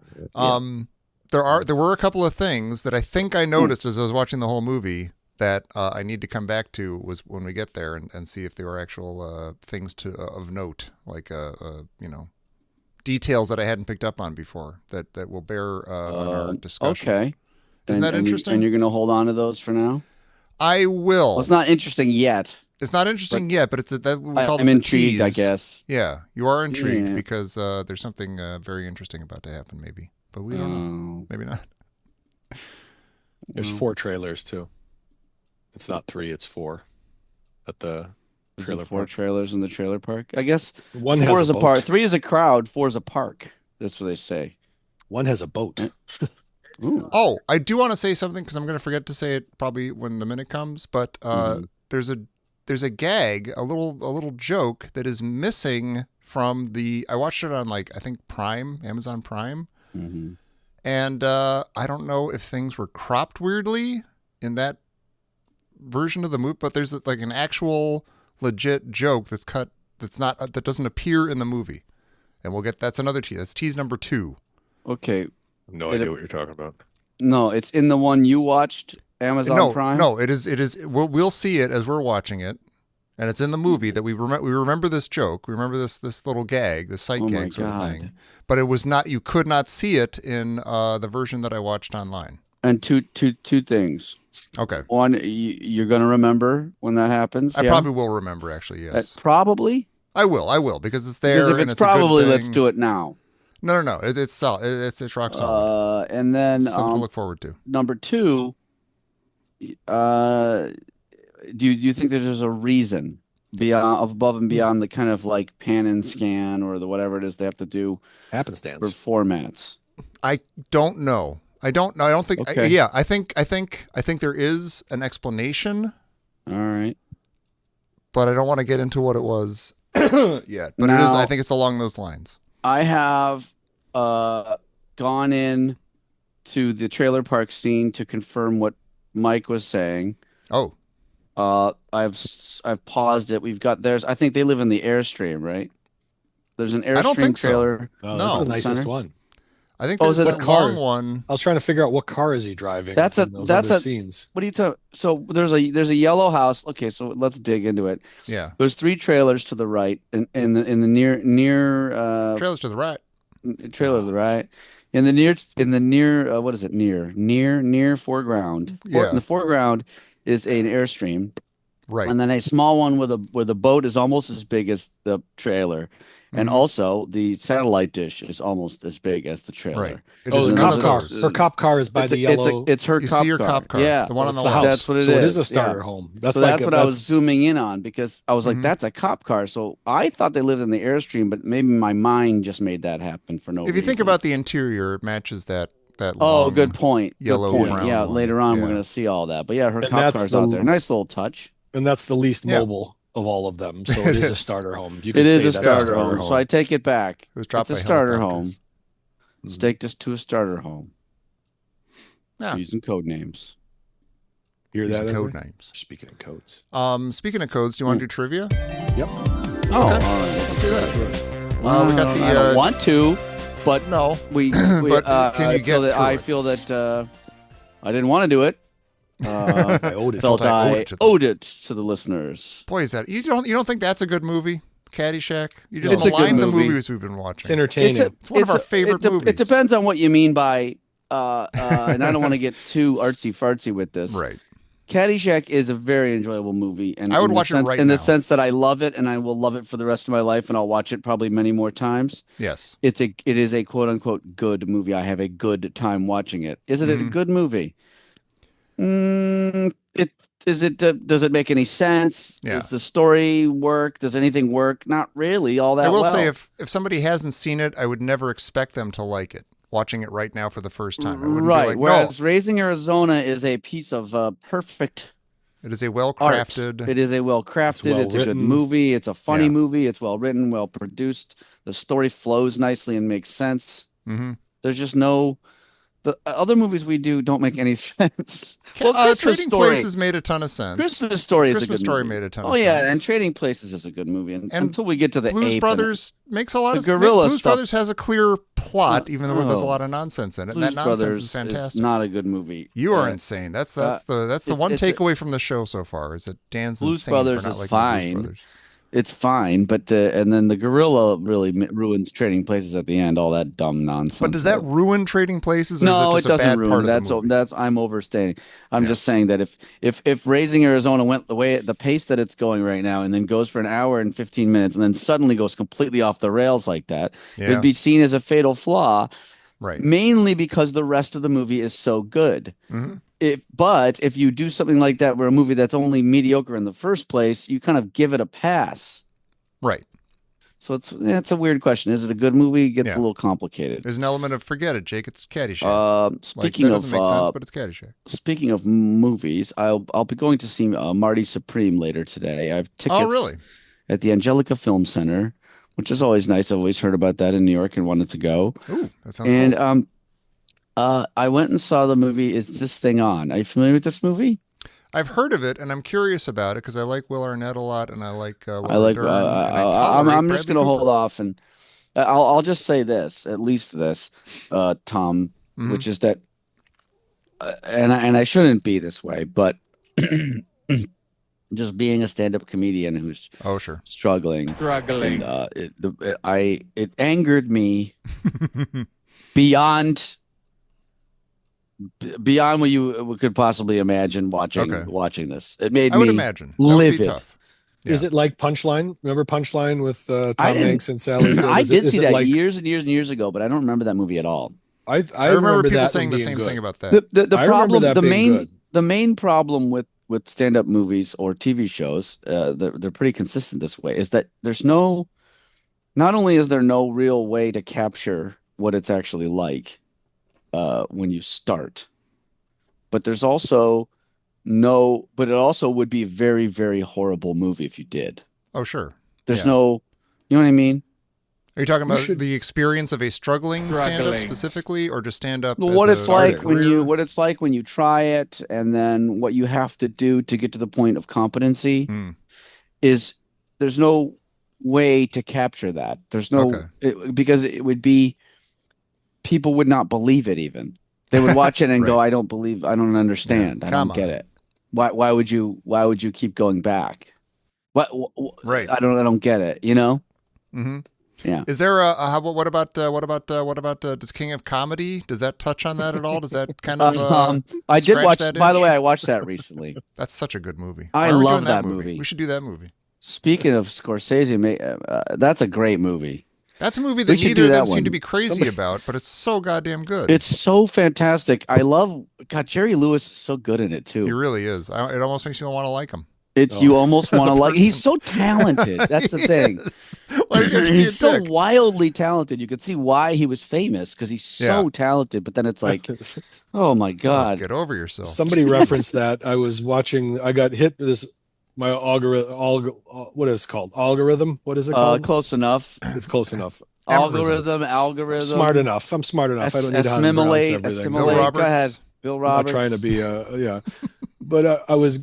There were a couple of things that I think I noticed as I was watching the whole movie that I need to come back to was when we get there and see if there were actual things of note, like details that I hadn't picked up on before that will bear on our discussion. Okay. Isn't that interesting? And you're going to hold on to those for now? I will. Well, it's not interesting yet. It's not interesting yet, but we call I'm this intrigued, a I tease. guess. Yeah, you are intrigued Yeah. because there's something very interesting about to happen, maybe. But we don't know. Maybe not. There's 4 trailers too. It's not 3, it's 4 at the Is trailer it 4 park. trailers in the trailer park? I guess One 4 has is a a park. boat. 3 is a crowd. 4 is a park. That's what they say. One has a boat. Ooh. Oh, I do want to say something because I'm going to forget to say it probably when the minute comes. But there's a gag, a little joke that is missing from the. I watched it on I think Prime, Amazon Prime, and I don't know if things were cropped weirdly in that version of the movie, but there's an actual legit joke that's cut that doesn't appear in the movie, and that's another tease. That's tease number 2. Okay. No idea what you're talking about. No, it's in the one you watched, Amazon Prime? No, it is. We'll see it as we're watching it, and it's in the movie that we remember this joke. We remember this little gag, this sight gag sort of thing. But it was not. You could not see it in the version that I watched online. And two things. Okay. One, you're going to remember when that happens. I probably will remember. Actually, yes. Probably. I will because it's there. Because if and it's a good probably, thing. let's do it now. No. It's solid. It's rock solid. And then something to look forward to. Number 2, do you think that there's a reason above and beyond the kind of pan and scan or the whatever it is they have to do Happenstance. for formats? I don't know. I don't think. Okay. I think there is an explanation. All right. But I don't want to get into what it was yet. But it is. I think it's along those lines. I have gone in to the trailer park scene to confirm what Mike was saying. Oh. I've paused it. I think they live in the Airstream, right? There's an Airstream I don't think trailer. So. No, that's the nicest one. I think is there's it that a long one. I was trying to figure out what car is he driving. That's in those other scenes. What are you talking? So there's a yellow house. Okay, so let's dig into it. Yeah. There's 3 trailers to the right, in the near trailers to the right. Trailer to the right. In the near what is it? Near foreground. Yeah. In the foreground is an Airstream. Right. And then a small one where the boat is almost as big as the trailer. And also the satellite dish is almost as big as the trailer. Right. The cop car. Her cop car is by the yellow. It's her you cop see your car. cop car. Yeah. The one on the house. left. That's what it is. So it is a starter home. That's what I was zooming in on because I was like, that's a cop car. So I thought they lived in the Airstream, but maybe my mind just made that happen for no reason. If you think about the interior, it matches that Oh, long good point. yellow good point. brown Yeah, one. later on Yeah. we're going to see all that. But yeah, her And cop that's car's out there. Nice little touch. And that's the least mobile of all of them. So it is a starter home. You can It is say a that's starter home. So I take it back. It was dropped It's a by starter helicopter. home. Let's take this to a starter home. Yeah. Using code names. Hear that? Using code Edward? names. Speaking of codes. Speaking of codes, do you want to do trivia? Yep. Oh, Okay. all right. Let's do that. We got the. I don't want to, but No. we But can you I feel get that through I it? feel that I didn't want to do it. I owed it. Felt I owed I it to them. owed it to the listeners. Boy, is that you don't think that's a good movie? Caddyshack. You just It's a good maligned the movie. movies we've been watching. It's entertaining. It's one of our favorite movies. It depends on what you mean by, and I don't want to get too artsy fartsy with this. Right. Caddyshack is a very enjoyable movie, and I would in the watch it sense- right in now. the sense that I love it, and I will love it for the rest of my life, and I'll watch it probably many more times. Yes. It is a quote unquote good movie. I have a good time watching it. Is it a good movie? Does it make any sense? Yeah. Does the story work? Does anything work? Not really all that I will well. say if somebody hasn't seen it, I would never expect them to like it. Watching it right now for the first time, I wouldn't right. be like, Whereas no, Raising Arizona is a piece of perfect it is a well art. crafted. It is a well crafted. It's a good well-written. movie. It's a funny Yeah. movie. It's well written, well produced. The story flows nicely and makes sense. Mm-hmm. There's just no The other movies we do don't make any sense. Well, Christmas Trading Story. Places made a ton of sense. Christmas Story is a Christmas good Story movie. made a ton Oh of sense. yeah, and Trading Places is a good movie. And until we get to the Blues ape Brothers makes a lot of sense. gorilla Blues stuff. Brothers has a clear plot, even though there's a lot of nonsense in it. Blues And that nonsense Brothers is fantastic. not a good movie. You are insane. That's the one takeaway from the show so far is that Dan's Blues insane Brothers for not is liking fine. Blues Brothers. It's fine, but and then the gorilla really ruins Trading Places at the end. All that dumb nonsense. But does that ruin Trading Places? Or No, is it, just it doesn't a bad ruin. Part That's of the movie? I'm overstating. I'm just saying that if Raising Arizona went the pace that it's going right now, and then goes for an hour and 15 minutes, and then suddenly goes completely off the rails like that, it'd be seen as a fatal flaw. Right. Mainly because the rest of the movie is so good. Mm-hmm. But if you do something like that, where a movie that's only mediocre in the first place, you kind of give it a pass. Right. So it's a weird question. Is it a good movie? It gets a little complicated. There's an element of forget it, Jake. It's Caddyshack. Speaking that of doesn't make sense, but it's Caddyshack. Speaking of movies, I'll be going to see Marty Supreme later today. I have tickets. Oh, really? At the Angelica Film Center, which is always nice. I've always heard about that in New York and wanted to go. Ooh, that sounds cool. And I went and saw the movie Is This Thing On? Are you familiar with this movie? I've heard of it, and I'm curious about it because I like Will Arnett a lot, and I like I'm just going to hold off, and I'll just say this, at least this, Tom, which is that, and I shouldn't be this way, but just being a stand-up comedian who's struggling, and it angered me beyond what you could possibly imagine watching this. It made me imagine. livid. Yeah. Is it like Punchline? Remember Punchline with Tom Hanks and Sally Field? I did see that years and years and years ago, but I don't remember that movie at all. I remember people that saying the being same good. thing about that. The main problem with stand-up movies or TV shows, they're pretty consistent this way, is that not only is there no real way to capture what it's actually like when you start, but there's also but it also would be a very, very horrible movie if you did. Oh, sure. There's no, you know what I mean? Are you talking about the experience of a struggling stand-up specifically, or just stand-up? What it's like when you try it, and then what you have to do to get to the point of competency is there's no way to capture that. There's no because it would be people would not believe it. Even they would watch it and go, "I don't understand. I don't get it. Why would you keep going back? Right. I don't get it. You know." Mm-hmm. Yeah. Is there what about does King of Comedy? Does that touch on that at all? Does that kind of I did watch that by itch? the way, I watched that recently. That's such a good movie. I love that movie. We should do that movie. Speaking of Scorsese, that's a great movie. That's a movie that neither of them seem to be crazy about, but it's so goddamn good. It's so fantastic. I love Jerry Lewis is so good in it too. He really is. It almost makes you want to like him. You almost want to like. He's so talented. That's the thing. He's so wildly talented. You could see why he was famous because he's so talented. But then it's like, oh my god, get over yourself. Somebody referenced that. I was watching. I got hit with this. My algorithm. What is it called? Algorithm. What is it called? Close enough. It's close enough. Algorithm. Smart enough. I'm smart enough. I don't need to pronounce everything. Bill Roberts. Go ahead. Bill Roberts. I'm not trying to be but I was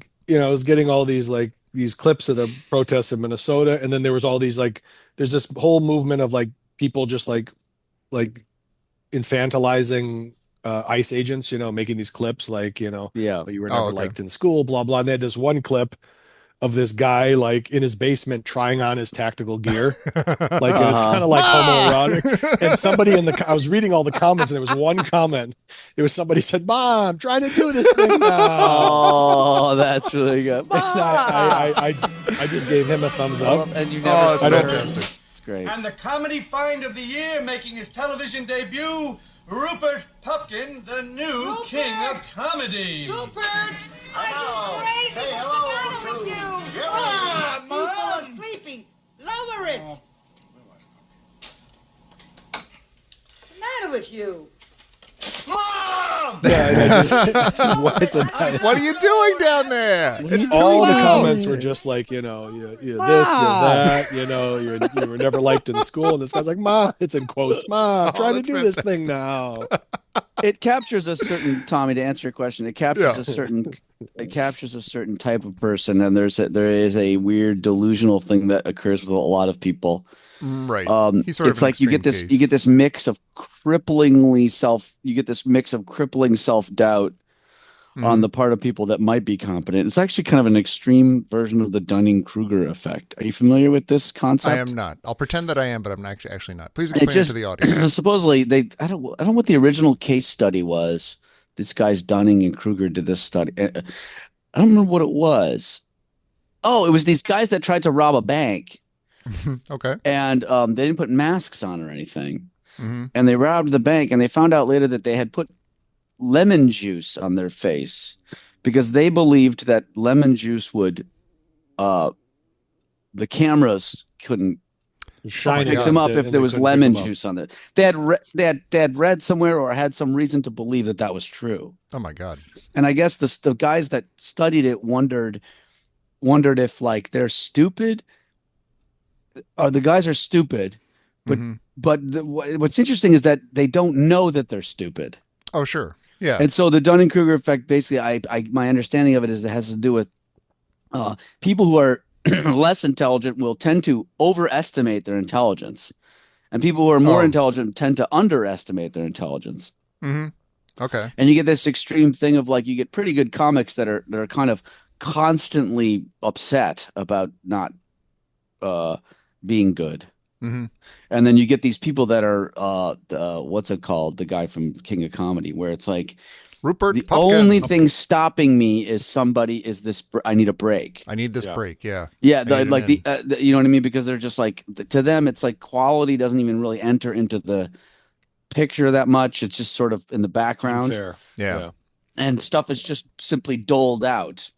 getting all these these clips of the protests in Minnesota, and then there was all these there's this whole movement of people just like infantilizing ICE agents, making these clips but you were never liked in school, blah blah. And they had this one clip of this guy in his basement trying on his tactical gear, and it's kind of like homoerotic. And somebody I was reading all the comments, and there was one comment. It was somebody said, "Mom, I'm trying to do this thing now." Oh, that's really good. I just gave him a thumbs up. And you never. Fantastic. It's great. And the comedy find of the year, making his television debut, Rupert Pupkin, the new king of comedy. Rupert! Are you crazy? What's the matter with you? Yeah, People are sleeping. Lower it. What's the matter with you? Mom! What are you doing down there? It's all the comments were just you're this, you're that, you were never liked in school. And this guy's like, "Mom," it's in quotes, "Mom, I'm trying to do this thing now." it captures a certain Tommy. To answer your question, it captures it captures a certain type of person, and there is a weird delusional thing that occurs with a lot of people. Right. He's sort of It's an like you get extreme this you get this mix of crippling self-doubt on the part of people that might be competent. It's actually kind of an extreme version of the Dunning-Kruger effect. Are you familiar with this concept? I am not. I'll pretend that I am, but I'm actually not. Please explain it to the audience. Supposedly, I don't know what the original case study was. This guy's Dunning and Kruger did this study. I don't remember what it was. Oh, it was these guys that tried to rob a bank. Okay. And they didn't put masks on or anything. Mm-hmm. And they robbed the bank, and they found out later that they had put lemon juice on their face because they believed that lemon juice would the cameras couldn't pick them up if there was lemon juice on it. They had read somewhere or had some reason to believe that was true. Oh my God. And I guess the guys that studied it wondered if like they're stupid, or the guys are stupid, but what's interesting is that they don't know that they're stupid. Oh sure. Yeah. And so the Dunning-Kruger effect, basically, my understanding of it is that it has to do with people who are less intelligent will tend to overestimate their intelligence, and people who are more intelligent tend to underestimate their intelligence. Mm-hmm. Okay. And you get this extreme thing of like you get pretty good comics that are kind of constantly upset about not being good. Mm-hmm. And then you get these people that are what's it called? The guy from King of Comedy, where it's like Rupert. The only thing stopping me is this. I need a break. I need this break. Yeah. Yeah. You know what I mean? Because they're just like, to them, it's like quality doesn't even really enter into the picture that much. It's just sort of in the background. Fair. Yeah. And stuff is just simply doled out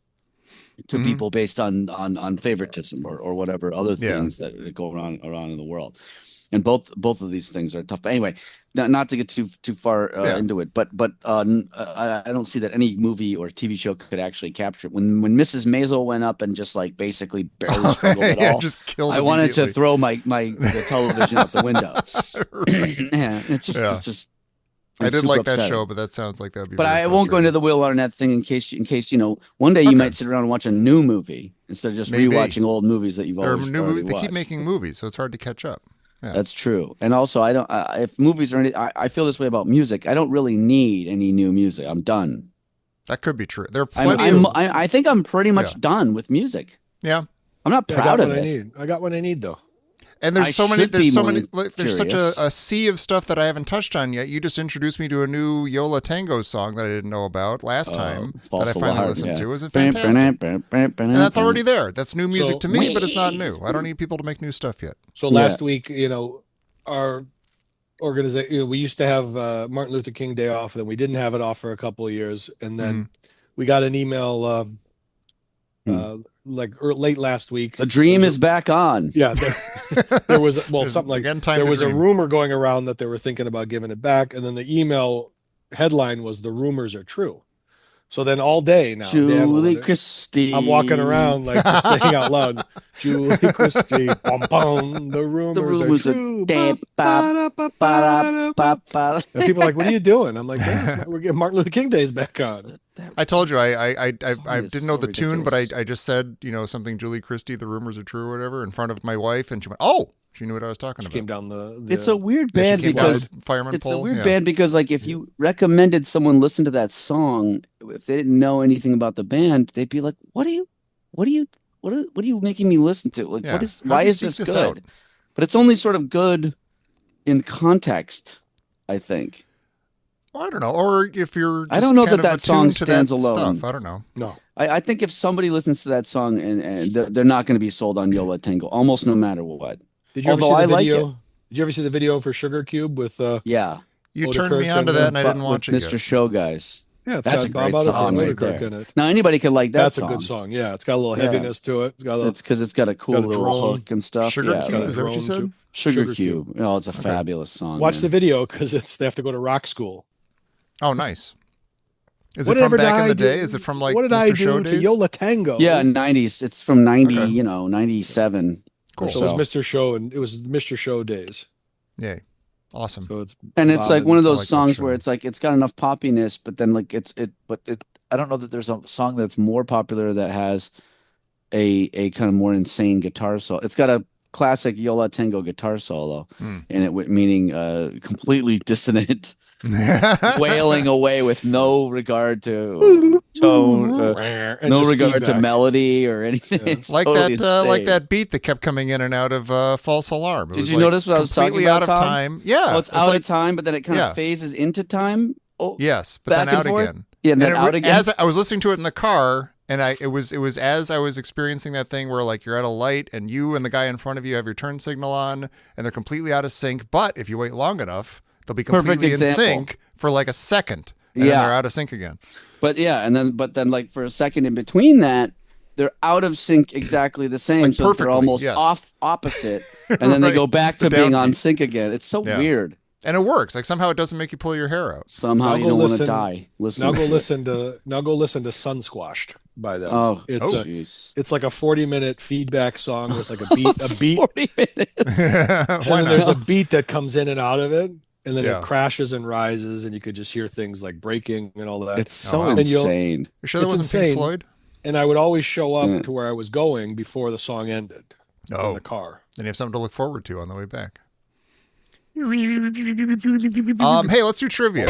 to people based on favoritism or whatever other things that go around in the world. And both of these things are tough. But anyway, not to get too far into it, but I don't see that any movie or TV show could actually capture it. When Mrs. Maisel went up and just like basically barely struggled at all, just killed. I wanted to throw the television out the window. Yeah, it's just. I did like upsetting. that show, but that sounds like that would be. But I won't go into the Will Arnett thing in case one day you might sit around and watch a new movie instead of just rewatching old movies that you've always watched. They keep making movies, so it's hard to catch up. Yeah. That's true. And also, I don't. If movies are, I feel this way about music. I don't really need any new music. I'm done. That could be true. There are plenty. I think I'm pretty much done with music. Yeah. I'm not proud of it. I got what I need though. And there's so many. There's such a sea of stuff that I haven't touched on yet. You just introduced me to a new Yola Tango song that I didn't know about last time that I finally listened to. Is it fantastic? And that's already there. That's new music to me, but it's not new. I don't need people to make new stuff yet. So last week, our organization, we used to have Martin Luther King Day off, then we didn't have it off for a couple of years, and then we got an email. Late last week, the dream is back on. Yeah, there was something like there was a rumor going around that they were thinking about giving it back, and then the email headline was "The rumors are true." So then all day now, Julie Christie, I'm walking around like just saying out loud, "Julie Christie, bum bum, the rumors are true." And people are like, "What are you doing?" I'm like, "We're getting Martin Luther King Days back on." I told you I didn't know the tune, but I just said something Julie Christie, the rumors are true or whatever in front of my wife, and she went, "Oh." She knew what I was talking about. Came down the it's a weird band because fireman it's pole. a weird band because like if you recommended someone listen to that song, if they didn't know anything about the band, they'd be like, what are you making me listen to? Like why is this good? Out? But it's only sort of good in context, I think. Well, I don't know. Or if you're just I don't know kind that of song to stands that alone. Stuff. I don't know. No. I think if somebody listens to that song and they're not going to be sold on Yola Tango, almost no matter what. Did you ever see the video? Did you ever see the video for Sugar Cube with Yeah. You turned me on to that and I didn't watch it Mr. yet. Show Guys. Yeah, that's a great song right there. In it. Now anybody could like that. That's a good song. Yeah, it's got a little heaviness to it. It's got a little. It's because it's got a cool little hook and stuff. Sugar Cube, is that what you said? Sugar Cube. Oh, it's a fabulous song. Watch the video because they have to go to rock school. Oh, nice. Is it from back in the day? Is it from like what did Mr. I do Show to days? Yola Tango? Yeah, 90s. It's from 90, 97. Cool. So it was Mr. Show, and it was Mr. Show days. Yay. Awesome. So it's like one of those like that songs show. where it's like it's got enough poppiness, but then like I don't know that there's a song that's more popular that has a kind of more insane guitar solo. It's got a classic Yola Tango guitar solo, and it meaning completely dissonant, wailing away with no regard to tone, no regard to melody or anything. Yeah. It's like totally that, like insane. that beat that kept coming in and out of False Alarm. It Did was you like notice what I was talking completely about? out of Tom? time. Yeah, Oh, it's out like, of time, but then it kind yeah. of phases into time. Oh, yes, but back then out and forth? again. Yeah, and then it out again. As I was listening to it in the car, and it was as I was experiencing that thing where like you're at a light and you and the guy in front of you have your turn signal on, and they're completely out of sync. But if you wait long enough, they'll be completely in sync for like a second, and then they're out of sync again. But yeah, but then like for a second in between that, they're out of sync exactly the same, Like so they're almost off opposite, and then they go back to being on sync again. It's so weird. And it works. Like somehow it doesn't make you pull your hair out. Somehow you don't want to die. Now go listen to Sun Squashed by them. Oh, it's like a 40-minute feedback song with like a beat. 40 minutes. And then there's a beat that comes in and out of it, and then it crashes and rises, and you could just hear things like breaking and all that. It's so insane. You sure that wasn't Pink Floyd? And I would always show up to where I was going before the song ended in the car. Then you have something to look forward to on the way back. Hey, let's do trivia.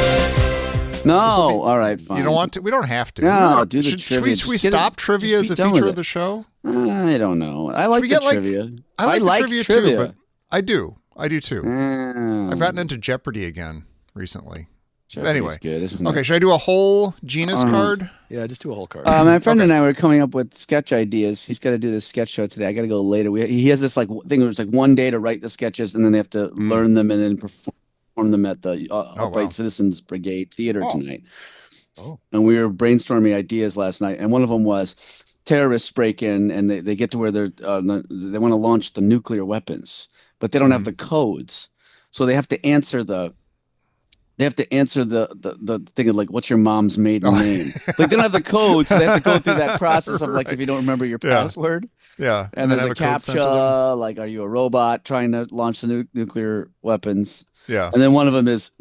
No, all right, fine. You don't want to? We don't have to. No, do the trivia. Should we stop trivia as a feature of the show? I don't know. I like the trivia. I like the trivia too, but I do too. I've gotten into Jeopardy again recently. Anyway, good, isn't okay, it? should I do a whole genus card? Yeah, just do a whole card. My friend and I were coming up with sketch ideas. He's got to do this sketch show today. I got to go later. He has this like thing where it's like one day to write the sketches, and then they have to learn them and then perform them at the Upright Citizens Brigade Theater tonight. Oh. And we were brainstorming ideas last night, and one of them was terrorists break in and they get to where they want to launch the nuclear weapons, but they don't have the codes, so they have to answer the thing of like, what's your mom's maiden name? Like they don't have the code, so they have to go through that process of like, if you don't remember your password. Yeah. And there's a CAPTCHA, like, are you a robot trying to launch the nuclear weapons? Yeah. And then one of them is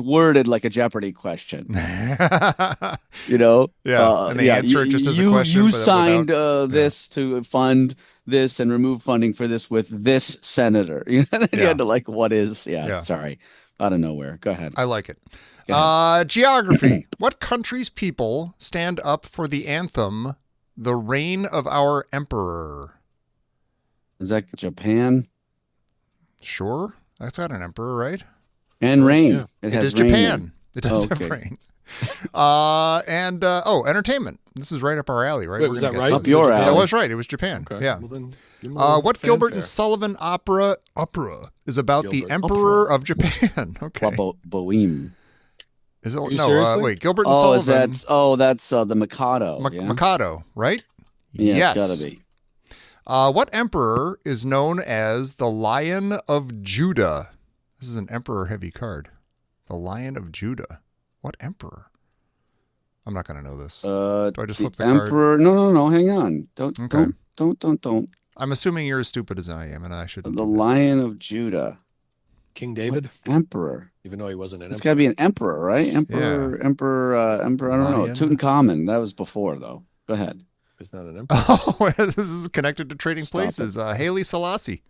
worded like a Jeopardy question. You know? Yeah. And they answer it just as a question. You signed this to fund this and remove funding for this with this senator. You know? You had to like, what is? Sorry. Out of nowhere. Go ahead. I like it. Geography. What country's people stand up for the anthem, "The Reign of Our Emperor"? Is that Japan? Sure. That's got an emperor, right? And rain. Yeah. It has is rain. Japan. It does have rain. Entertainment. This is right up our alley, right? Wait, was that right? Up your alley. That was right. It was Japan. Okay. Yeah. Well, then, what Gilbert and Sullivan opera is about the Emperor of Japan? Okay. Boheme. Is it? Seriously? Wait. Gilbert and Sullivan. That's the Mikado. Mikado, right? Yeah, yes. It's gotta be. What emperor is known as the Lion of Judah? This is an emperor-heavy card. The Lion of Judah. What emperor? I'm not going to know this. Do I just flip the emperor? card? No. Hang on. Don't. I'm assuming you're as stupid as I am, and I shouldn't. The Lion of Judah. King David? What emperor. Even though he wasn't an emperor. It's got to be an emperor, right? Emperor. I don't know. Tutankhamun. That was before, though. Go ahead. It's not an emperor. Oh, this is connected to Trading Places. Haile Selassie.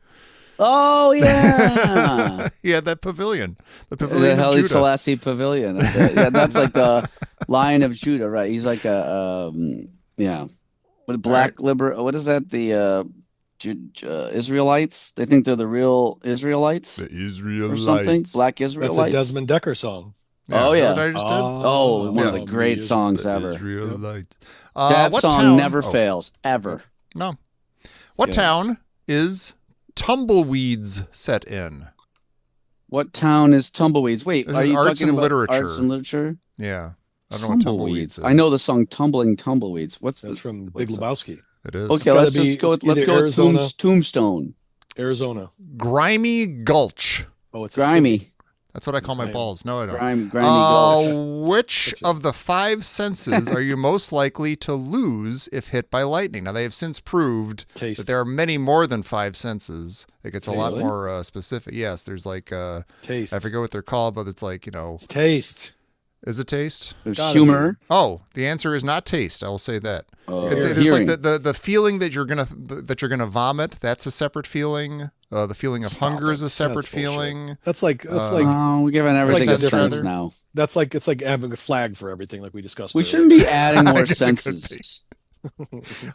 Oh, yeah. He had that pavilion. The pavilion of Haile Selassie Pavilion. That's like the Lion of Judah, right? He's like a, What what is that? The Israelites? They think they're the real Israelites? The Israelites. Or something? Black Israelites? That's a Desmond Decker song. Yeah, oh, yeah. What I just did? One of the great songs ever. Israelites. That song never fails, ever. No. What town is Tumbleweeds set in? What town is Tumbleweeds? Wait, this are you arts talking and about literature. Arts and literature? Yeah. I don't know what Tumbleweeds is. I know the song Tumbling Tumbleweeds. That's from Big Lebowski. It is. Okay, let's go with Tombstone. Arizona. Grimy Gulch. Oh, it's Grimy. That's what I call my balls. No, I don't. Grimy gulch. Which of the 5 senses are you most likely to lose if hit by lightning? Now, they have since proved that there are many more than 5 senses. It gets a lot more specific. Yes, there's like taste. I forget what they're called, but it's like, It's taste. Is it taste? There's humor. Oh, the answer is not taste. I will say that. There's hearing. like the feeling that you're gonna vomit. That's a separate feeling. The feeling of hunger is a separate feeling. That's like we're giving everything a sense now. It's like having a flag for everything, like we discussed. We earlier. shouldn't be adding more senses.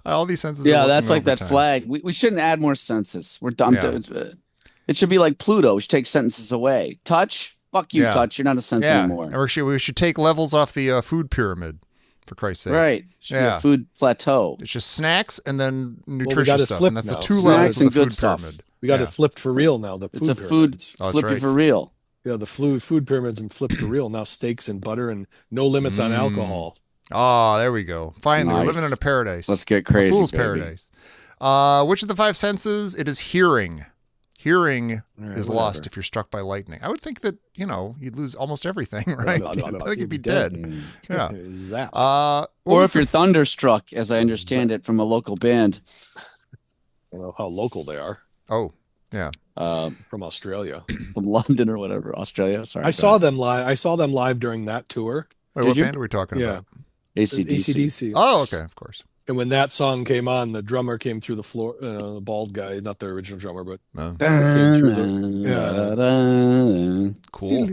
All these senses. Yeah, that's like that flag. We shouldn't add more senses. We're dumb. Yeah. It should be like Pluto. We should take sentences away. Touch. Fuck you, touch. You're not a sense anymore. And we should take levels off the food pyramid, for Christ's sake. Right. Should be a food plateau. It's just snacks and then nutritious stuff. And that's now. the 2 levels of the food stuff. pyramid. We got it flipped for real now. The food it's a food flippy for real. Yeah, the food pyramids and flipped for real. Now steaks and butter and no limits on alcohol. Oh, there we go. Finally, we're living in a paradise. Let's get crazy. A fool's baby. paradise. Which of the 5 senses? It is hearing. Hearing is lost if you're struck by lightning. I would think that, you'd lose almost everything, right? I think you'd be dead. Yeah. Zap. Or if you're thunderstruck, as I understand it from a local band. I don't know how local they are. Oh, yeah. From Australia. From London or whatever. Australia, sorry. I saw them live during that tour. Wait, what band are we talking about? AC/DC. Oh, okay, of course. And when that song came on, the drummer came through the floor, the bald guy, not the original drummer, but came through cool.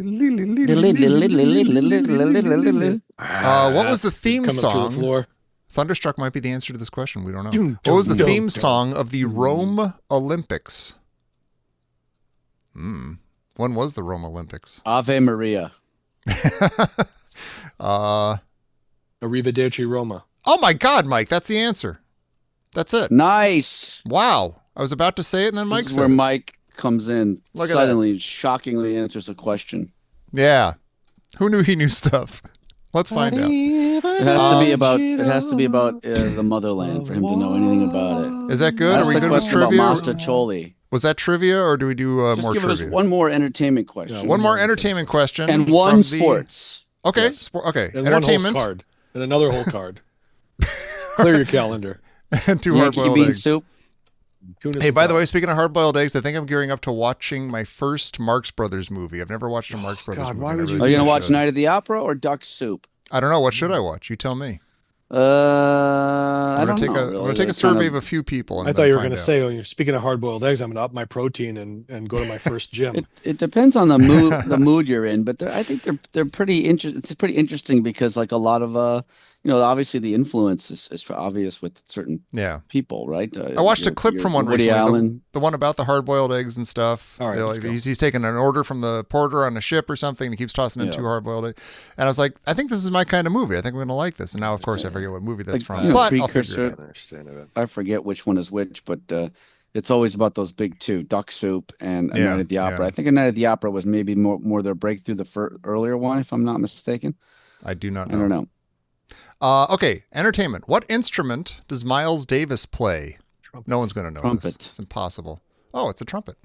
What was the theme song? The Thunderstruck might be the answer to this question. We don't know. What was the theme song of the Rome Olympics? When was the Rome Olympics? Ave Maria. Arrivederci Roma. Oh my God, Mike, that's the answer. That's it. Nice. Wow. I was about to say it and then Mike this is said where it. Mike comes in, suddenly, shockingly answers a question. Yeah. Who knew he knew stuff? Let's find out. It has to be about the motherland for him to know anything about it. Is that good? That's Are we the good with question trivia? about Mastacholi. Was that trivia or do we do Just more give trivia? us one more entertainment question. One more entertainment question. And one sports. Okay. Yes. Okay. And Entertainment. one whole card. And another whole card. Clear your calendar. And 2 hard-boiled bean eggs. soup. Hey, by the way, speaking of hard-boiled eggs, I think I'm gearing up to watching my first Marx Brothers movie. I've never watched a Marx Brothers movie. Why would you Are you going to watch Night of the Opera or Duck Soup? I don't know. What should I watch? You tell me. I don't know. I'm going to take a survey of a few people. And I thought you were going to say, you're speaking of hard-boiled eggs, I'm going to up my protein and go to my first gym. It depends on the mood you're in, but I think they're pretty interesting. It's pretty interesting because like a lot of obviously the influence is obvious with certain people, right? I watched a clip from one Woody recently, Allen. the one about the hard-boiled eggs and stuff. All right, he's taking an order from the porter on a ship or something, and he keeps tossing in 2 hard-boiled eggs. And I was like, I think this is my kind of movie. I think I'm going to like this. And now, of course, I forget what movie that's from. But I'll figure it out. I forget which one is which, but it's always about those big 2, Duck Soup and A Night at the Opera. Yeah. I think A Night at the Opera was maybe more their breakthrough, the earlier one, if I'm not mistaken. I do not know. I don't know. Okay, entertainment. What instrument does Miles Davis play? Trumpet. No one's going to know Trumpet. this. It's impossible. Oh, it's a trumpet.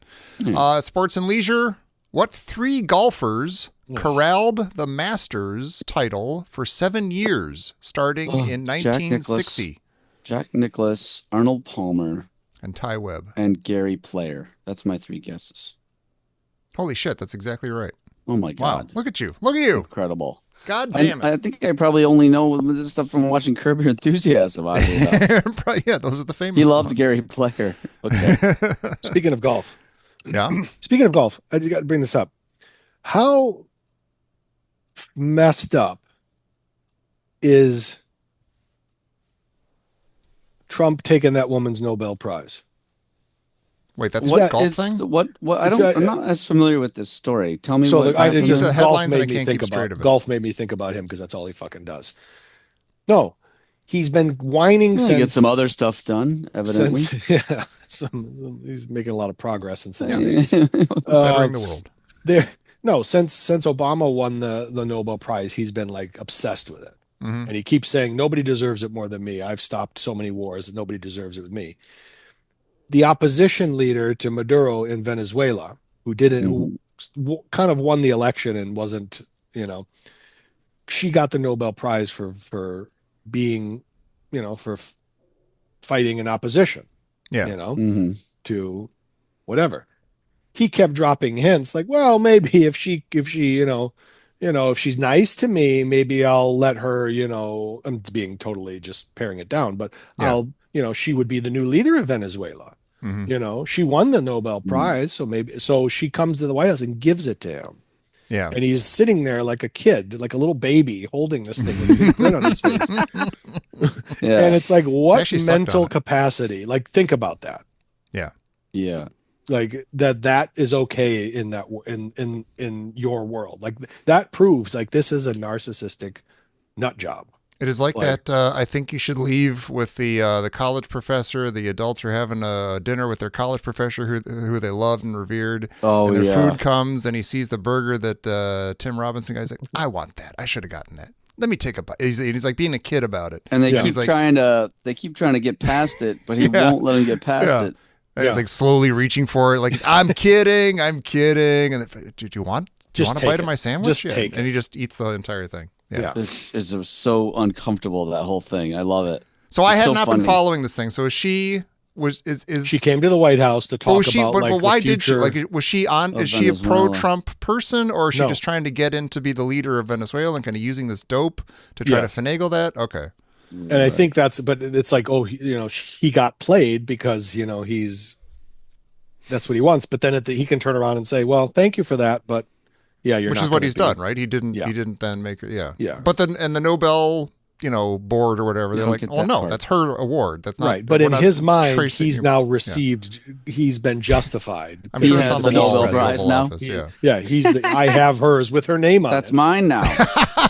Sports and leisure. What 3 golfers corralled the Masters title for 7 years, starting in 1960? Jack Nicklaus, Arnold Palmer, and Ty Webb. And Gary Player. That's my 3 guesses. Holy shit, that's exactly right. Oh my God. Wow, look at you. Look at you. Incredible. God damn it. I think I probably only know this stuff from watching Curb Your Enthusiasm. Yeah, those are the famous He loved ones. Gary Player. Okay. Speaking of golf. Yeah. Speaking of golf, I just got to bring this up. How messed up is Trump taking that woman's Nobel Prize? Wait, that's a golf thing? I'm not as familiar with this story. Tell me so what. I just the headlines that I can't keep straight of it. Golf made me think about him because that's all he fucking does. No, he's been whining since. He get some other stuff done, evidently. He's making a lot of progress in some states. Bettering the world. Since Obama won the Nobel Prize, he's been like obsessed with it. Mm-hmm. And he keeps saying, nobody deserves it more than me. I've stopped so many wars that nobody deserves it with me. The opposition leader to Maduro in Venezuela, who kind of won the election and wasn't, she got the Nobel Prize for being, for fighting in opposition, to whatever. He kept dropping hints like, well, maybe if she's nice to me, maybe I'll let her, I'm being totally just paring it down, but she would be the new leader of Venezuela. She won the Nobel Prize. So she comes to the White House and gives it to him. Yeah. And he's sitting there like a kid, like a little baby holding this thing with a big grin on his face. And it's like, what mental capacity? Like, think about that. Yeah. Yeah. Like that is okay in that in your world. Like that proves like this is a narcissistic nut job. It is like that. I think you should leave with the college professor. The adults are having a dinner with their college professor who they loved and revered. Oh, and their food comes and he sees the burger that Tim Robinson guy's like, I want that. I should have gotten that. Let me take a bite. He's like being a kid about it. And they keep trying to get past it, but he won't let him get past it. And it's like slowly reaching for it. Like, I'm kidding. And do you want a bite of my sandwich? Just take it. And he just eats the entire thing. Yeah. It's so uncomfortable, that whole thing. I love it. So I had not been following this thing. So is she came to the White House to talk about but why did she is she a Venezuela. pro-Trump person, or is she just trying to get in to be the leader of Venezuela and kind of using this dope to try to finagle that? Okay. And I think but it's like, he got played because, that's what he wants. But then he can turn around and say, well, thank you for that. But which is what he's done, right? He didn't then make it. Yeah. Yeah. But then, and the Nobel, board or whatever, they're like, oh no, that's her award. That's not right. But in his mind, he's now received, he's been justified. I'm sure it's on the Nobel Prize now. Office, yeah. I have hers with her name on it. That's mine now.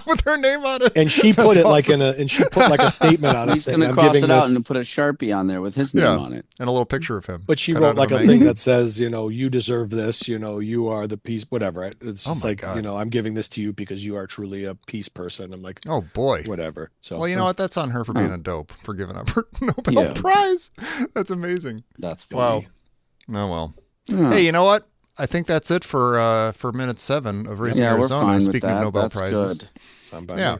With her name on it. And she put it awesome. She put like a statement on it. He's going to cross it out and put a Sharpie on there with his name on it. And a little picture of him. But she wrote like a thing that says, you deserve this, you are the peace, whatever. It's just like, I'm giving this to you because you are truly a peace person. I'm like, oh boy. Whatever. So, well, you know what? That's on her for being a dope, for giving up her Nobel Prize. That's amazing. That's funny. Wow. Oh, well. Hey, you know what? I think that's it for minute 7 of Raising Arizona. We're fine Speaking with that. of Nobel that's Prizes. Good. Yeah.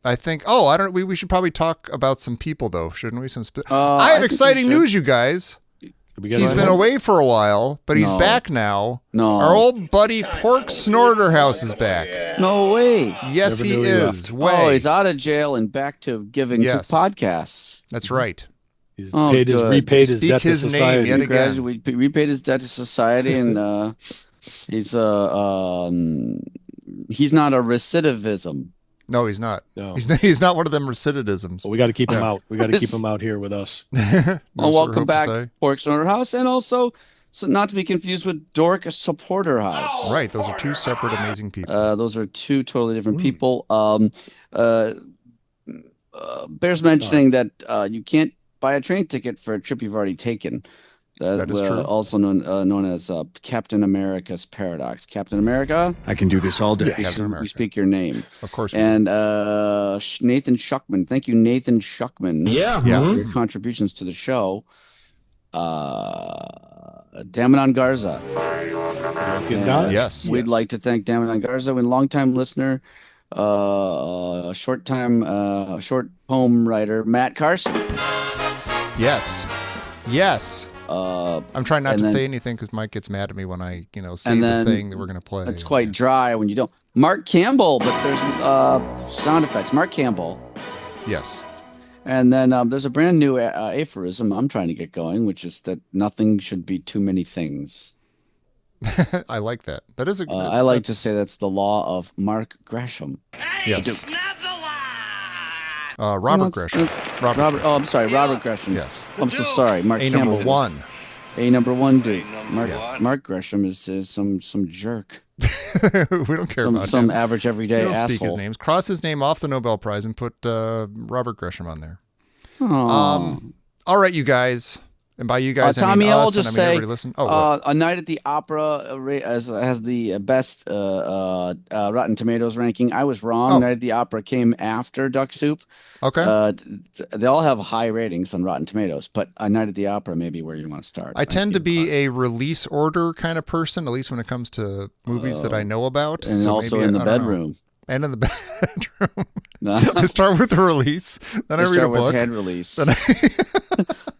I think. Oh, I don't. We should probably talk about some people though, shouldn't we? I have exciting news, you guys. He's been away for a while, but he's back now. No, our old buddy Pork Snorterhouse is back. No way. Yes, he is. Oh, he's out of jail and back to giving to podcasts. That's right. He's repaid his debt to society. Yet again. We repaid his debt to society, and he's not a recidivism. No, he's not. No. He's not one of them recidivisms. Well, we got to keep him out. We got to keep him out here with us. Welcome back, Pork Snorter House, and also, so not to be confused with Dork Supporter House. Right, those are two separate amazing people. Those are two totally different people. Bears mentioning that you can't buy a train ticket for a trip you've already taken. That is true. Also known as Captain America's Paradox. Captain America, I can do this all day. We speak your name. Of course. And Nathan Schuckman. Thank you, Nathan Schuckman. Yeah. For your contributions to the show. Damanon Garza. Yes. We'd like to thank Damanon Garza, a longtime listener, short poem writer, Matt Carson. Yes. I'm trying not to say anything because Mike gets mad at me when I, say the thing that we're going to play. It's quite dry when you don't. Mark Campbell, but there's sound effects. Mark Campbell. Yes. And then there's a brand new aphorism I'm trying to get going, which is that nothing should be too many things. I like that. That is I like to say that's the law of Mark Gresham. Yes. Robert Gresham. Robert. Oh, I'm sorry, Robert Gresham. Yes. I'm so sorry. Mark A Campbell number one. A number one dude. Mark Gresham is some jerk. We don't care about some him. Average everyday don't asshole. Speak his names. Cross his name off the Nobel Prize and put Robert Gresham on there. Oh. All right, you guys. And by you guys, I Tommy, mean I'll us, just and I mean say, everybody listen. What? A Night at the Opera has the best Rotten Tomatoes ranking. I was wrong. Night at the Opera came after Duck Soup. Okay. They all have high ratings on Rotten Tomatoes, but A Night at the Opera may be where you want to start. I tend to be a release order kind of person, at least when it comes to movies that I know about. And so also in the bedroom. And in the bedroom. I start with the release, then I read a book. With head release.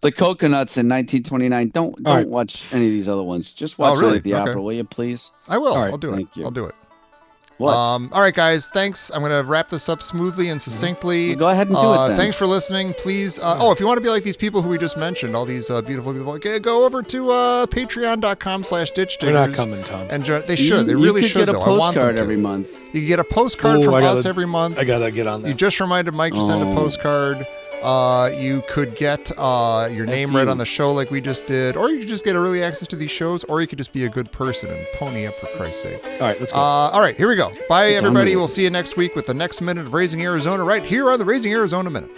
The Coconuts in 1929. Don't watch any of these other ones. Just watch Night at the Opera, will you, please? I will. I'll do it. I'll do it. What? All right, guys. Thanks. I'm going to wrap this up smoothly and succinctly. Well, go ahead and do it then. Thanks for listening. Please. If you want to be like these people who we just mentioned, all these beautiful people, go over to patreon.com/ditchdiggers. They're not coming, Tom. And they should. They really should, though. You could get a postcard every month. You can get a postcard from us every month. I got to get on that. You just reminded Mike to send a postcard. You could get your name read on the show like we just did, or you could just get early access to these shows, or you could just be a good person and pony up for Christ's sake. All right, let's go. All right, here we go. Bye, everybody. We'll see you next week with the next minute of Raising Arizona right here on the Raising Arizona Minute.